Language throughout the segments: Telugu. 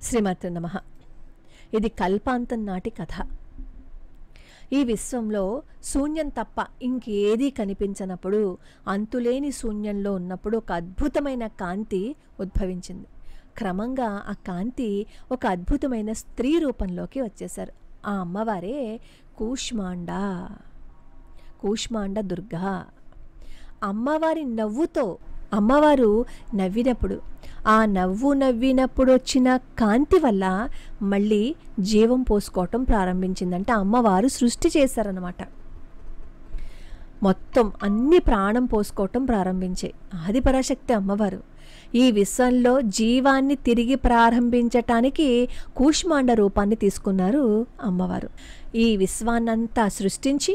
శ్రీమాత్రే నమః. ఇది కల్పాంతం నాటి కథ. ఈ విశ్వంలో శూన్యం తప్ప ఇంకేదీ కనిపించనప్పుడు, అంతులేని శూన్యంలో ఉన్నప్పుడు ఒక అద్భుతమైన కాంతి ఉద్భవించింది. క్రమంగా ఆ కాంతి ఒక అద్భుతమైన స్త్రీ రూపంలోకి వచ్చేశారు. ఆ అమ్మవారే కూష్మాండ దుర్గా. అమ్మవారి నవ్వుతో, అమ్మవారు నవ్వినప్పుడు, ఆ నవ్వినప్పుడు వచ్చిన కాంతి వల్ల మళ్ళీ జీవం పోసుకోవటం ప్రారంభించిందంటే అమ్మవారు సృష్టి చేశారన్నమాట. మొత్తం అన్ని ప్రాణం పోసుకోవటం ప్రారంభించే ఆదిపరాశక్తి అమ్మవారు. ఈ విశ్వంలో జీవాన్ని తిరిగి ప్రారంభించటానికి కూష్మాండ రూపాన్ని తీసుకున్నారు అమ్మవారు. ఈ విశ్వాన్నంతా సృష్టించి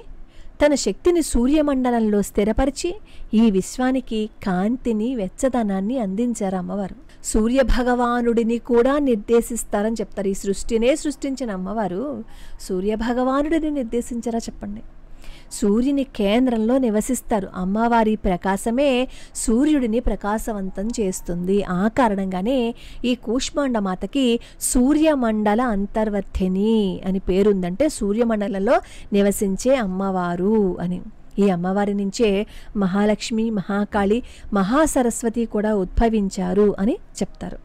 తన శక్తిని సూర్యమండలంలో స్థిరపరిచి ఈ విశ్వానికి కాంతిని, వెచ్చదనాన్ని అందించారు అమ్మవారు. సూర్యభగవానుడిని కూడా నిర్దేశిస్తారని చెప్తారు. ఈ సృష్టినే సృష్టించిన అమ్మవారు సూర్యభగవానుడిని నిర్దేశించారా చెప్పండి. సూర్యుని కేంద్రంలో నివసిస్తారు. అమ్మవారి ప్రకాశమే సూర్యుడిని ప్రకాశవంతం చేస్తుంది. ఆ కారణంగానే ఈ కూష్మాండ మాతకి సూర్యమండల అంతర్వర్ధిని అని పేరుందంటే సూర్యమండలంలో నివసించే అమ్మవారు అని. ఈ అమ్మవారి నుంచే మహాలక్ష్మి, మహాకాళి, మహాసరస్వతి కూడా ఉద్భవించారు అని చెప్తారు.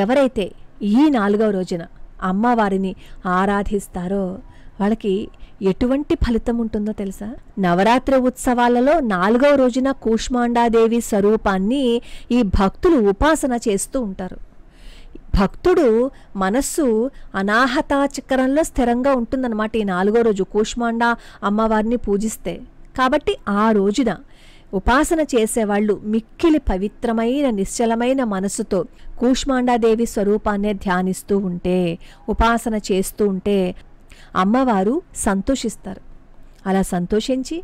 ఎవరైతే ఈ 4వ రోజున అమ్మవారిని ఆరాధిస్తారో వాళ్ళకి ఎటువంటి ఫలితం ఉంటుందో తెలుసా? నవరాత్రి ఉత్సవాలలో 4వ రోజున కూష్మాండాదేవి స్వరూపాన్ని ఈ భక్తులు ఉపాసన చేస్తూ ఉంటారు. భక్తుడు మనస్సు అనాహత చక్రంలో స్థిరంగా ఉంటుందన్నమాట ఈ 4వ రోజు కూష్మాండ అమ్మవారిని పూజిస్తే. కాబట్టి ఆ రోజున ఉపాసన చేసేవాళ్ళు మిక్కిలి పవిత్రమైన నిశ్చలమైన మనస్సుతో కూష్మాండాదేవి స్వరూపాన్ని ధ్యానిస్తూ ఉంటే, ఉపాసన చేస్తూ ఉంటే అమ్మవారు సంతోషిస్తారు. అలా సంతోషించి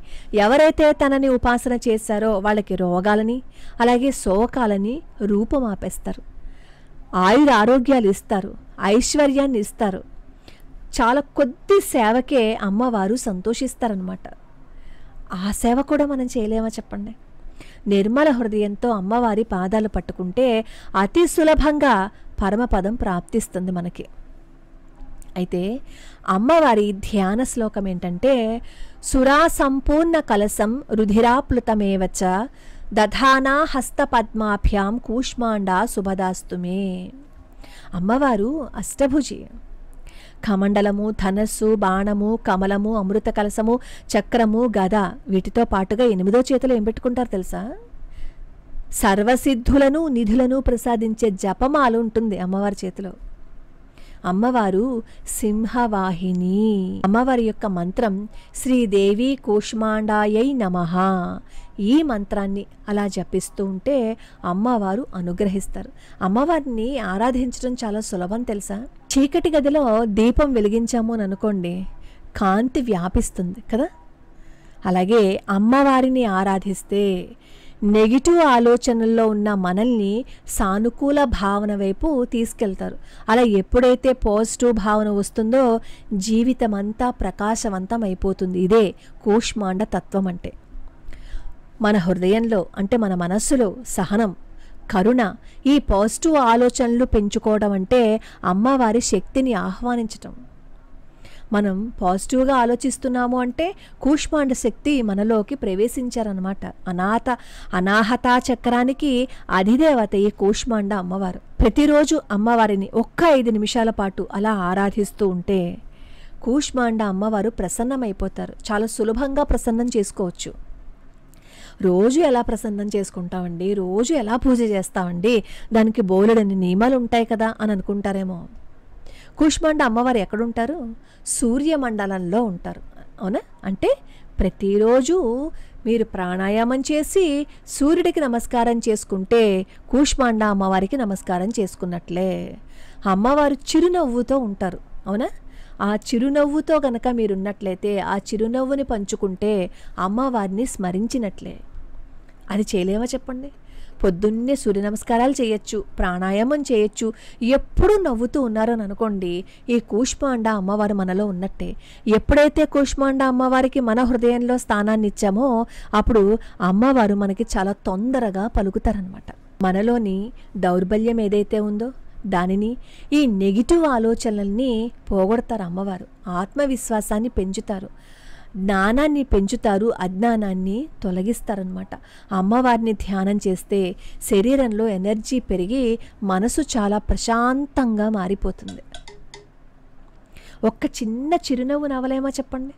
ఎవరైతే తనని ఉపాసన చేశారో వాళ్ళకి రోగాలని, అలాగే శోకాలని రూపమాపేస్తారు. ఆయుర ఆరోగ్యాలు ఇస్తారు, ఐశ్వర్యాన్ని ఇస్తారు. చాలా కొద్ది సేవకే అమ్మవారు సంతోషిస్తారనమాట. ఆ సేవ కూడా మనం చేయలేమా చెప్పండి? నిర్మల హృదయంతో అమ్మవారి పాదాలు పట్టుకుంటే అతి సులభంగా పరమపదం ప్రాప్తిస్తుంది మనకి. అయితే అమ్మవారి ధ్యాన శ్లోకం ఏంటంటే, సురా సంపూర్ణ కలసం రుధిరాప్లుతమేవచ దధానా హస్తపద్మాభ్యాం కూష్మాండ శుభదాస్తుమే. అమ్మవారు అష్టభుజి. కమండలము, ధనస్సు, బాణము, కమలము, అమృత కలసము, చక్రము, గద, వీటితో పాటుగా 8వ చేతిలో ఏం పెట్టుకుంటారు తెలుసా? సర్వసిద్ధులను, నిధులను ప్రసాదించే జపమాల ఉంటుంది అమ్మవారి చేతిలో. అమ్మవారు సింహవాహిని. అమ్మవారి యొక్క మంత్రం శ్రీదేవి కూష్మాండాయై నమః. ఈ మంత్రాన్ని అలా జపిస్తూ ఉంటే అమ్మవారు అనుగ్రహిస్తారు. అమ్మవారిని ఆరాధించడం చాలా సులభం తెలుసా? చీకటి గదిలో దీపం వెలిగించాము అని అనుకోండి, కాంతి వ్యాపిస్తుంది కదా. అలాగే అమ్మవారిని ఆరాధిస్తే నెగిటివ్ ఆలోచనల్లో ఉన్న మనల్ని సానుకూల భావన వైపు తీసుకెళ్తారు. అలా ఎప్పుడైతే పాజిటివ్ భావన వస్తుందో జీవితం అంతా ప్రకాశవంతం అయిపోతుంది. ఇదే కూష్మాండ తత్వం అంటే. మన హృదయంలో అంటే మన మనస్సులో సహనం, కరుణ, ఈ పాజిటివ్ ఆలోచనలు పెంచుకోవడం అంటే అమ్మవారి శక్తిని ఆహ్వానించటం. మనం పాజిటివ్గా ఆలోచిస్తున్నాము అంటే కూష్మాండ శక్తి మనలోకి ప్రవేశించారనమాట. అనాహతా చక్రానికి అధిదేవత ఈ కూష్మాండ అమ్మవారు. ప్రతిరోజు అమ్మవారిని ఒక్క 5 నిమిషాల పాటు అలా ఆరాధిస్తూ ఉంటే కూష్మాండ అమ్మవారు ప్రసన్నమైపోతారు. చాలా సులభంగా ప్రసన్నం చేసుకోవచ్చు. రోజు ఎలా ప్రసన్నం చేసుకుంటామండి, రోజు ఎలా పూజ చేస్తామండి, దానికి బోలెడన్ని నియమాలు ఉంటాయి కదా అని అనుకుంటారేమో. కూష్మాండ అమ్మవారు ఎక్కడుంటారు? సూర్యమండలంలో ఉంటారు. అవునా? అంటే ప్రతిరోజు మీరు ప్రాణాయామం చేసి సూర్యుడికి నమస్కారం చేసుకుంటే కూష్మాండ అమ్మవారికి నమస్కారం చేసుకున్నట్లే. అమ్మవారు చిరునవ్వుతో ఉంటారు. అవునా? ఆ చిరునవ్వుతో గనక మీరున్నట్లయితే, ఆ చిరునవ్వుని పంచుకుంటే అమ్మవారిని స్మరించినట్లే. అది చేయలేమా చెప్పండి? పొద్దున్నే సూర్య నమస్కారాలు చేయొచ్చు, ప్రాణాయామం చేయొచ్చు, ఎప్పుడూ నవ్వుతూ ఉన్నారని అనుకోండి, ఈ కూష్మాండ అమ్మవారు మనలో ఉన్నట్టే. ఎప్పుడైతే కూష్మాండ అమ్మవారికి మన హృదయంలో స్థానాన్ని ఇచ్చామో అప్పుడు అమ్మవారు మనకి చాలా తొందరగా పలుకుతారనమాట. మనలోని దౌర్బల్యం ఏదైతే ఉందో, దానిని ఈ నెగిటివ్ ఆలోచనల్ని పోగొడతారు అమ్మవారు. ఆత్మవిశ్వాసాన్ని పెంచుతారు, జ్ఞానాన్ని పెంచుతారు, అజ్ఞానాన్ని తొలగిస్తారనమాట. అమ్మవారిని ధ్యానం చేస్తే శరీరంలో ఎనర్జీ పెరిగి మనసు చాలా ప్రశాంతంగా మారిపోతుంది. ఒక్క చిన్న చిరునవ్వు నవ్వలేమో చెప్పండి.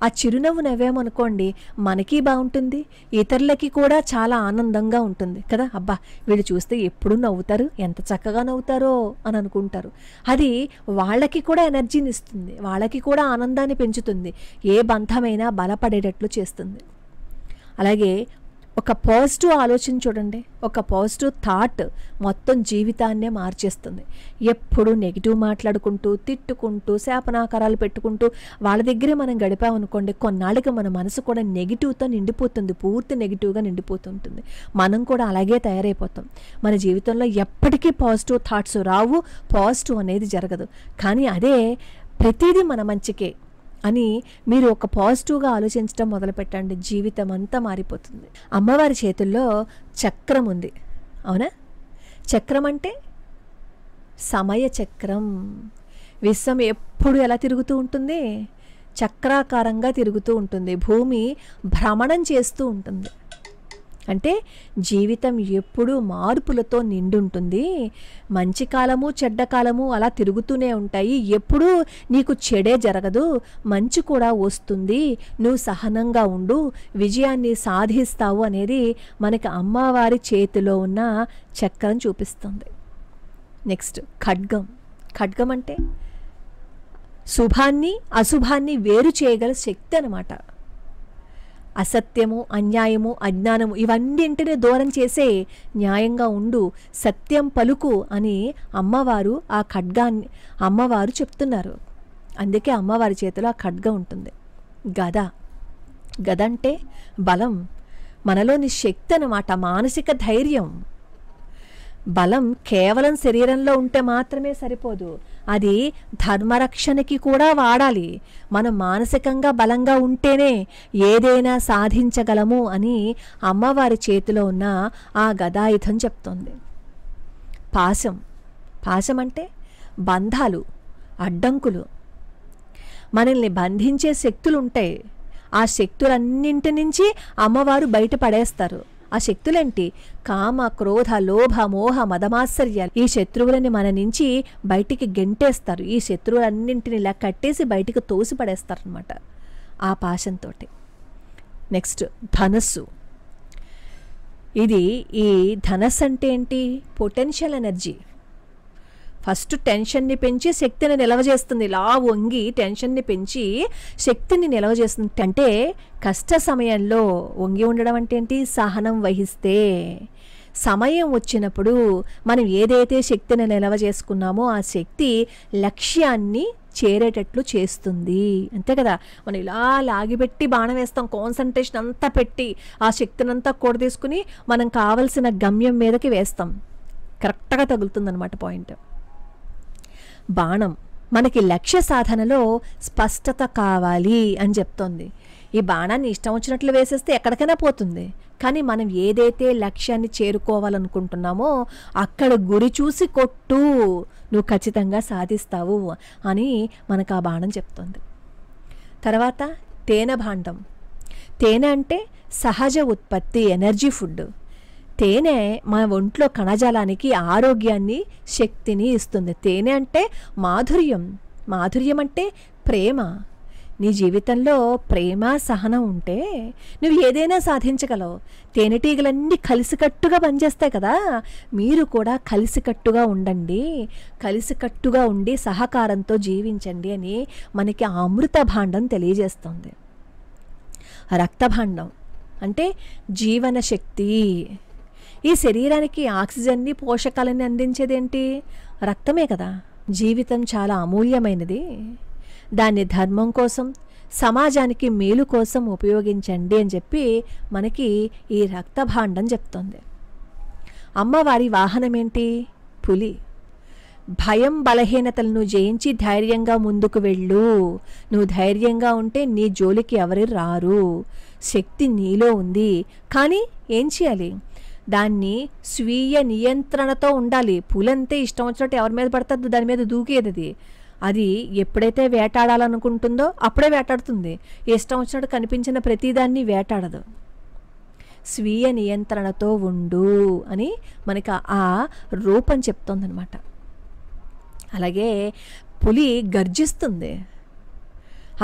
ఆ చిరునవ్వు నవ్వేమనుకోండి, మనకి బాగుంటుంది, ఇతరులకి కూడా చాలా ఆనందంగా ఉంటుంది కదా. అబ్బా వీళ్ళు చూస్తే ఎప్పుడు నవ్వుతారు, ఎంత చక్కగా నవ్వుతారో అని అనుకుంటారు. అది వాళ్ళకి కూడా ఎనర్జీని ఇస్తుంది, వాళ్ళకి కూడా ఆనందాన్ని పెంచుతుంది, ఏ బంధమైనా బలపడేటట్లు చేస్తుంది. అలాగే ఒక పాజిటివ్ ఆలోచన చూడండి, ఒక పాజిటివ్ థాట్ మొత్తం జీవితాన్నే మార్చేస్తుంది. ఎప్పుడు నెగిటివ్ మాట్లాడుకుంటూ, తిట్టుకుంటూ, శాపనాకారాలు పెట్టుకుంటూ వాళ్ళ దగ్గరే మనం గడిపామనుకోండి, కొన్నాళ్ళకి మన మనసు కూడా నెగిటివ్తో నిండిపోతుంది, పూర్తి నెగిటివ్గా నిండిపోతుంటుంది. మనం కూడా అలాగే తయారైపోతాం. మన జీవితంలో ఎప్పటికీ పాజిటివ్ థాట్స్ రావు, పాజిటివ్ అనేది జరగదు. కానీ అదే ప్రతిదీ మన మంచికే అని మీరు ఒక పాజిటివ్గా ఆలోచించడం మొదలుపెట్టండి, జీవితం అంతా మారిపోతుంది. అమ్మవారి చేతుల్లో చక్రం ఉంది, అవునా? చక్రం అంటే సమయ చక్రం. విశ్వం ఎప్పుడు ఎలా తిరుగుతూ ఉంటుంది? చక్రాకారంగా తిరుగుతూ ఉంటుంది. భూమి భ్రమణం చేస్తూ ఉంటుంది. అంటే జీవితం ఎప్పుడూ మార్పులతో నిండుంటుంది. మంచి కాలము చెడ్డ కాలము అలా తిరుగుతూనే ఉంటాయి. ఎప్పుడూ నీకు చెడే జరగదు, మంచి కూడా వస్తుంది. నువ్వు సహనంగా ఉండు, విజయాన్ని సాధిస్తావు అనేది మనకి అమ్మవారి చేతిలో ఉన్న చక్రం చూపిస్తుంది. నెక్స్ట్ ఖడ్గం. ఖడ్గం అంటే శుభాన్ని అశుభాన్ని వేరు చేయగల శక్తి అన్నమాట. అసత్యము, అన్యాయము, అజ్ఞానము ఇవన్నింటినీ దూరం చేసే న్యాయంగా ఉండు, సత్యం పలుకు అని అమ్మవారు ఆ ఖడ్గాన్ని అమ్మవారు చెప్తున్నారు. అందుకే అమ్మవారి చేతిలో ఆ ఖడ్గం ఉంటుంది. గద. గద అంటే బలం, మనలోని శక్తి అన్నమాట, మానసిక ధైర్యం. బలం కేవలం శరీరంలో ఉంటే మాత్రమే సరిపోదు, అది ధర్మరక్షణకి కూడా వాడాలి. మనం మానసికంగా బలంగా ఉంటేనే ఏదైనా సాధించగలము అని అమ్మవారి చేతిలో ఉన్న ఆ గదాయుధం చెప్తోంది. పాశం. పాశం అంటే బంధాలు, అడ్డంకులు. మనల్ని బంధించే శక్తులు ఉంటాయి. ఆ శక్తులన్నింటి నుంచి అమ్మవారు బయటపడేస్తారు. ఆ శక్తులేంటి? కామ, క్రోధ, లోభ, మోహ, మదమాత్సర్యాలు. ఈ శత్రువులని మన నుంచి బయటికి గెంటేస్తారు. ఈ శత్రువులన్నింటిని ఇలా కట్టేసి బయటికి తోసిపడేస్తారు అనమాట ఆ పాశంతో. నెక్స్ట్ ధనస్సు. ఇది ఈ ధనస్సు అంటే ఏంటి? Potential energy. ఫస్ట్ టెన్షన్ని పెంచి శక్తిని నిలవజేస్తుంది. ఇలా వంగి టెన్షన్ని పెంచి శక్తిని నిలవజేస్తుంది. అంటే కష్ట సమయంలో వంగి ఉండడం అంటే ఏంటి? సహనం వహిస్తే సమయం వచ్చినప్పుడు మనం ఏదైతే శక్తిని నిలవజేసుకున్నామో ఆ శక్తి లక్ష్యాన్ని చేరేటట్లు చేస్తుంది. అంతే కదా. మనం ఇలా లాగిపెట్టి బాణం వేస్తాం, కాన్సన్ట్రేషన్ అంతా పెట్టి ఆ శక్తిని అంతా కూడదీసుకుని మనం కావలసిన గమ్యం మీదకి వేస్తాం, కరెక్ట్గా తగులుతుందన్నమాట పాయింట్. బాణం మనకి లక్ష్య సాధనలో స్పష్టత కావాలి అని చెప్తోంది. ఈ బాణాన్ని ఇష్టం వచ్చినట్లు వేసేస్తే ఎక్కడికైనా పోతుంది. కానీ మనం ఏదైతే లక్ష్యాన్ని చేరుకోవాలనుకుంటున్నామో అక్కడ గురి చూసి కొట్టు, నువ్వు ఖచ్చితంగా సాధిస్తావు అని మనకు ఆ బాణం చెప్తోంది. తర్వాత తేనె భాండం. తేనె అంటే సహజ ఉత్పత్తి, ఎనర్జీ ఫుడ్. తేనె మన ఒంట్లో కణజాలానికి ఆరోగ్యాన్ని, శక్తిని ఇస్తుంది. తేనె అంటే మాధుర్యం. మాధుర్యం అంటే ప్రేమ. నీ జీవితంలో ప్రేమ, సహనం ఉంటే నువ్వు ఏదైనా సాధించగలవు. తేనెటీగలన్నీ కలిసికట్టుగా పనిచేస్తాయి కదా. మీరు కూడా కలిసికట్టుగా ఉండండి, కలిసికట్టుగా ఉండి సహకారంతో జీవించండి అని మనకి ఆ అమృత భాండం తెలియజేస్తుంది. రక్తభాండం అంటే జీవన శక్తి. ఈ శరీరానికి ఆక్సిజన్ని, పోషకాలని అందించేదేంటి? రక్తమే కదా. జీవితం చాలా అమూల్యమైనది. దాన్ని ధర్మం కోసం, సమాజానికి మేలు కోసం ఉపయోగించండి అని చెప్పి మనకి ఈ రక్తభాండం చెప్తోంది. అమ్మవారి వాహనం ఏంటి? పులి. భయం, బలహీనతలను జయించి ధైర్యంగా ముందుకు వెళ్ళు. నువ్వు ధైర్యంగా ఉంటే నీ జోలికి ఎవరు రారు. శక్తి నీలో ఉంది. కానీ ఏం చేయాలి? దాన్ని స్వీయ నియంత్రణతో ఉండాలి. పులంతే ఇష్టం వచ్చినట్టు ఎవరి మీద పడుతుందో దాని మీద దూకేది అది. అది ఎప్పుడైతే వేటాడాలనుకుంటుందో అప్పుడే వేటాడుతుంది. ఇష్టం వచ్చినట్టు కనిపించిన ప్రతిదాన్ని వేటాడదు. స్వీయ నియంత్రణతో ఉండు అని మనకి ఆ రూపం చెప్తోందనమాట. అలాగే పులి గర్జిస్తుంది.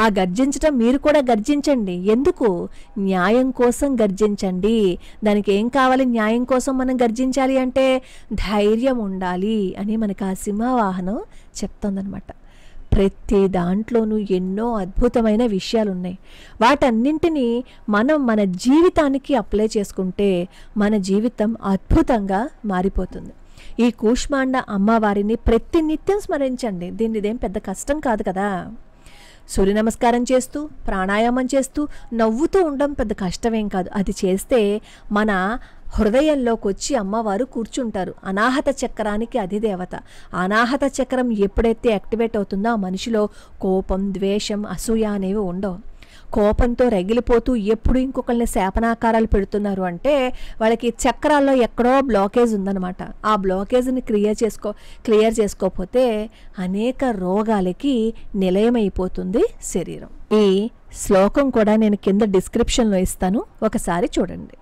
ఆ గర్జించటం మీరు కూడా గర్జించండి. ఎందుకు? న్యాయం కోసం గర్జించండి. దానికి ఏం కావాలి? న్యాయం కోసం మనం గర్జించాలి అంటే ధైర్యం ఉండాలి అని మనకు ఆ సింహవాహనం చెప్తోందనమాట. ప్రతి దాంట్లోనూ ఎన్నో అద్భుతమైన విషయాలు ఉన్నాయి. వాటన్నింటినీ మనం మన జీవితానికి అప్లై చేసుకుంటే మన జీవితం అద్భుతంగా మారిపోతుంది. ఈ కూష్మాండ అమ్మవారిని ప్రతినిత్యం స్మరించండి. ఇదేం పెద్ద కష్టం కాదు కదా. సూర్య నమస్కారం చేస్తూ ప్రాణాయామం చేస్తూ నవ్వుతూ ఉండడం పెద్ద కష్టమేం కాదు. అది చేస్తే మన హృదయంలోకి వచ్చి అమ్మవారు కూర్చుంటారు. అనాహత చక్రానికి అధిదేవత. అనాహత చక్రం ఎప్పుడైతే యాక్టివేట్ అవుతుందో ఆ మనిషిలో కోపం, ద్వేషం, అసూయ అనేవి ఉండవు. కోపంతో రగిలిపోతూ ఎప్పుడు ఇంకొకరిని శాపనాకారాలు పెడుతున్నారు అంటే వాళ్ళకి చక్రాల్లో ఎక్కడో బ్లాకేజ్ ఉందన్నమాట. ఆ బ్లాకేజ్ని క్లియర్ చేసుకోకపోతే అనేక రోగాలకి నిలయమైపోతుంది శరీరం. ఈ శ్లోకం కూడా నేను కింద డిస్క్రిప్షన్లో ఇస్తాను, ఒకసారి చూడండి.